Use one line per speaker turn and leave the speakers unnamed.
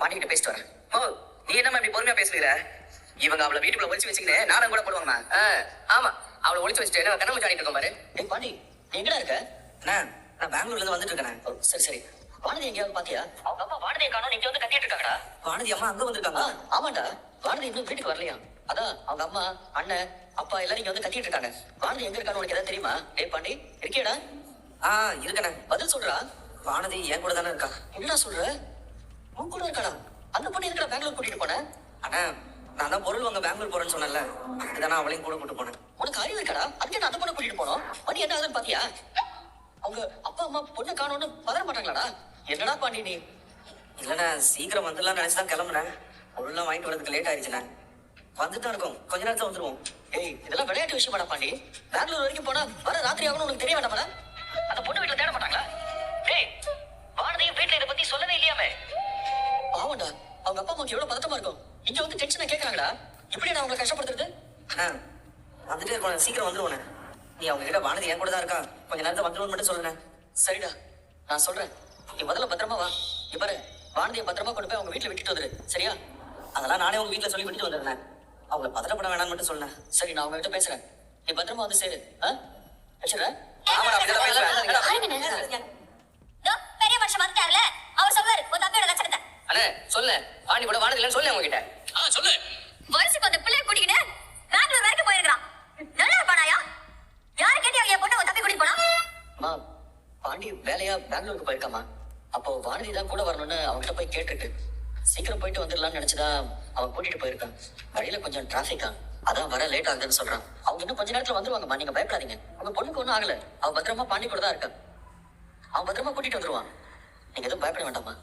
பாண்டிகிட்ட பேசிட்டு வரேன். ஓ, நீ என்னம்மா இப்படி பொறுமையா பேசுகிற? இவங்க அவளை வீட்டுக்குள்ள ஒளிச்சு வச்சுக்கின்னு நானும் கூட போடுவாங்கம்மா. ஆமா, அவளை ஒளிச்சு வச்சுட்டு என்ன கண்ண முடிச்சு இருக்கோம் பாரு.
ஏய் பாண்டி, நீ எங்கடா இருக்க?
நான் பெங்களூர்ல இருந்து வந்துட்டு இருக்கேன்.
ஓ, சரி சரி. வானதி எங்கேயாவது பாத்தியா? அவங்க அம்மா வானதியை காணோம், நீங்க வந்து கத்திட்டு இருக்காங்கடா.
வானதி அம்மா அங்க வந்திருக்காங்க.
ஆமாண்டா, வானதி இன்னும் வீட்டுக்கு வரலையா? அதான் அவங்க அம்மா, அண்ணன், அப்பா எல்லாரும் இங்க வந்து கத்திட்டு இருக்காங்க. வானதி எங்க இருக்கான்னு உனக்கு ஏதாவது தெரியுமா? ஏய் பாண்டி, இருக்கியாடா?
இருக்கண்ணே.
பதில் சொல்றா.
வானதி என் கூட தானே இருக்கா.
என்னடா சொல்ற? உன் கூட இருக்காடா? அந்த பொண்ணு எதுக்குடா பெங்களூர் கூட்டிட்டு போன?
அண்ணா, நான் தான் பொருள் வாங்க பெங்களூர் போறேன்னு சொன்னேன்ல, அதுதான் அவளையும் கூட கூட்டு போனேன்.
உனக்கு அறிவு இருக்காடா? அதுக்கு நான் அந்த பொண்ணை கூட்டிட்டு போனோம். மணி என்ன ஆகுதுன்னு பாத்தியா? அவங்க அப்பா அம்மா பொண்ணை காணோன்னு பதற மாட்டாங்களாடா? என்னடா பாண்டி நீ?
இல்லண்ணா, சீக்கிரம் வந்துடலாம் நினைச்சுதான் கிளம்புனேன். பொருள்லாம் வாங்கிட்டு வரதுக்கு லேட் ஆயிடுச்சுண்ணே. வந்துட்டு தான் இருக்கோம், கொஞ்ச நேரத்துல வந்துருவோம்.
ஏய், இதெல்லாம் விளையாட்டு விஷயமாடா பாண்டி. பெங்களூர் வரைக்கும் போனா வர ராத்திரி ஆகணும் உனக்கு தெரிய வேண்டாமாடா? அந்த பொண்ணு வீட்டுல தேட மாட்டாங்களா? டேய், வானதியும் வீட்டுல இதை பத்தி சொல்லவே இல்லையாமே. பாவம்டா, அவங்க அப்பா அம்மாக்கு எவ்வளவு பதட்டமா இருக்கும். இங்க வந்து டென்ஷனா கேக்குறாங்கடா. இப்படியே நான் உங்களை கஷ்டப்படுத்துறது?
வந்துட்டே இருக்கோம், சீக்கிரம் வந்துருவோண்ணே. நீ அவங்க கிட்ட வானதி என் கூட தான் இருக்கா, கொஞ்ச நேரத்துல வந்துருவோன்னு மட்டும் சொல்லுண்ணே.
சரிடா, நான் சொல்றேன். நீ முதல்ல பத்திரமா வா. நீ பாரு, வானதியை பத்திரமா கொண்டு போய் அவங்க வீட்டுல விட்டுட்டு வந்துரு, சரியா?
அதெல்லாம் நானே உங்க வீட்டுல சொல்லி விட்டுட்டு வந்துடுறேன். அவங்கள பதட்டப்பட வேணாம்னு மட்டும் சொன்னேன்.
சரி, நான் அவங்க கிட்ட பேசுறேன். நீ பத்திரமா வந்து சேரு. வச்சுறேன்.
பெரிய மனுஷன் வந்துட்டாருல, அவர் சொல்லுவாரு உன் தம்பியோட லட்சணத்தை.
அண்ணே சொல்லு, வாணி கூட வானதி இல்லைன்னு சொல்லு அவங்க கிட்ட.
சொல்லு.
வருஷத்துக்கு அந்த பிள்ளைய கூட்டிக்கிட்டு பெங்களூர் வரைக்கும் போயிருக்கான். நல்லா இருப்பானாயா? யாரு கேட்டி அவங்க பொண்ணு உன் தம்பி கூட்டிட்டு போனா?
அம்மா, பாண்டி வேலையா பெங்களூருக்கு போயிருக்காமா. அப்போ வானதி தான் கூட வரணும்னு அவங்ககிட்ட போய் கேட்டிருக்கு. சீக்கிரம் போயிட்டு வந்துடலாம்னு நினைச்சுதான் அவன் கூட்டிட்டு போயிருக்கான். வழியில கொஞ்சம் டிராபிக்கா, அதான் வர லேட் ஆகுதுன்னு சொல்றான். அவங்க இன்னும் கொஞ்ச நேரத்துல வந்துருவாங்கம்மா, நீங்க பயப்படாதீங்க. உங்க பொண்ணுக்கு ஒன்றும் ஆகல, அவன் பத்திரமா பாண்டி கூட தான் இருக்கான். அவன் பத்திரமா கூட்டிட்டு வந்துருவான், நீங்க எதுவும் பயப்பட வேண்டாமா.